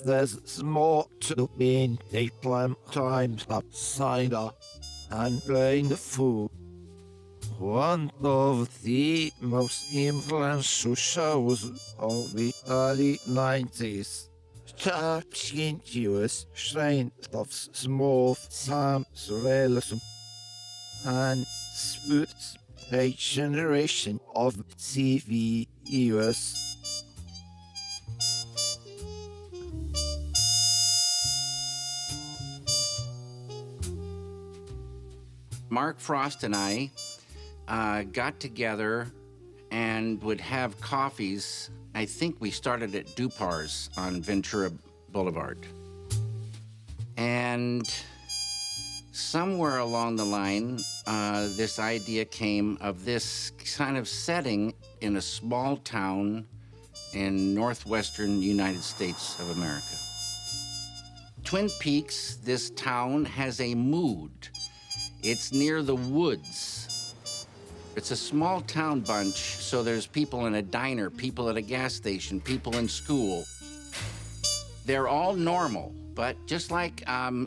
there's more to being daytime times outsider and playing the fool. One of the most influential shows of the early 90s. Continuous strain of small-time surrealism and spooks a generation of TV viewers. Mark Frost and I got together and would have coffees. I think we started at Dupar's on Ventura Boulevard. And somewhere along the line, this idea came of this kind of setting in a small town in northwestern United States of America. Twin Peaks, this town, has a mood. It's near the woods. It's a small town bunch, so there's people in a diner, people at a gas station, people in school. They're all normal, but just like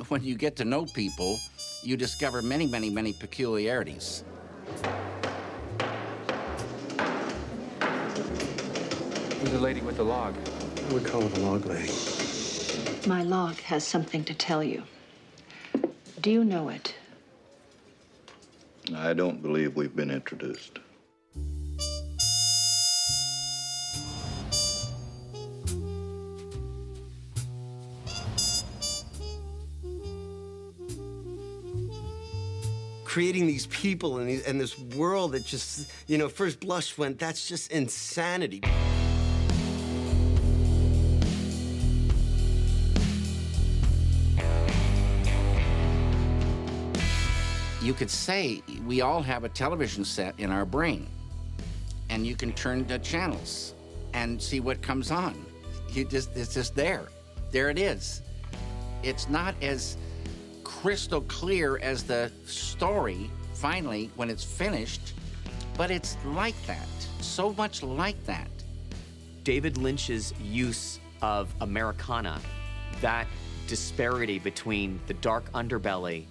when you get to know people, you discover many, many, many peculiarities. Who's the lady with the log? We call it a log lady. My log has something to tell you. Do you know it? I don't believe we've been introduced. Creating these people and this world that just, first blush went, that's just insanity. You could say we all have a television set in our brain, and you can turn the channels and see what comes on. It's just there. There it is. It's not as crystal clear as the story, finally, when it's finished, but it's like that, so much like that. David Lynch's use of Americana, that disparity between the dark underbelly,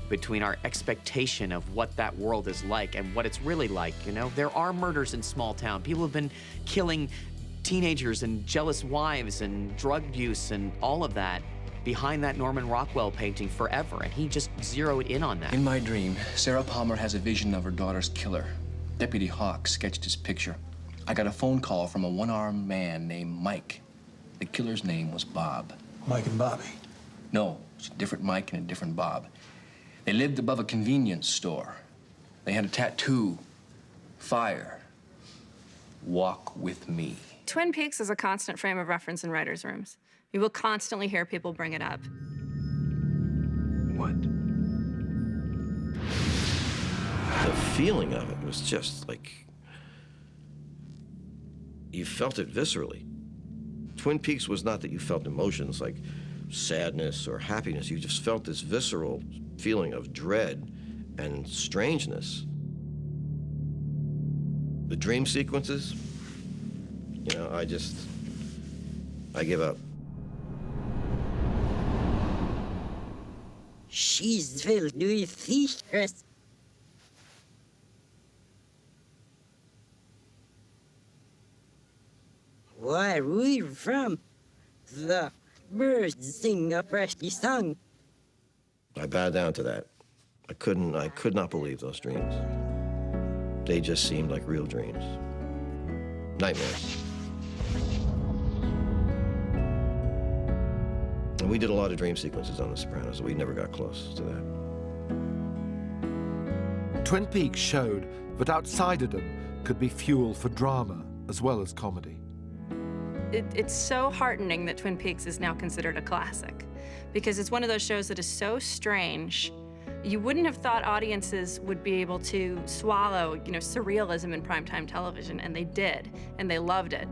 between our expectation of what that world is like and what it's really like, There are murders in small town. People have been killing teenagers and jealous wives and drug use and all of that behind that Norman Rockwell painting forever, and he just zeroed in on that. In my dream, Sarah Palmer has a vision of her daughter's killer. Deputy Hawk sketched his picture. I got a phone call from a one-armed man named Mike. The killer's name was Bob. Mike and Bobby? No, it's a different Mike and a different Bob. They lived above a convenience store. They had a tattoo, fire, walk with me. Twin Peaks is a constant frame of reference in writers' rooms. You will constantly hear people bring it up. What? The feeling of it was just like, you felt it viscerally. Twin Peaks was not that you felt emotions like sadness or happiness. You just felt this visceral feeling of dread and strangeness. The dream sequences, I give up. She's very vicious. Where we from? The birds sing a freshly song. I bowed down to that. I could not believe those dreams. They just seemed like real dreams. Nightmares. And we did a lot of dream sequences on The Sopranos, but we never got close to that. Twin Peaks showed that outsiderdom could be fuel for drama as well as comedy. It's so heartening that Twin Peaks is now considered a classic, because it's one of those shows that is so strange. You wouldn't have thought audiences would be able to swallow, surrealism in primetime television, and they did, and they loved it.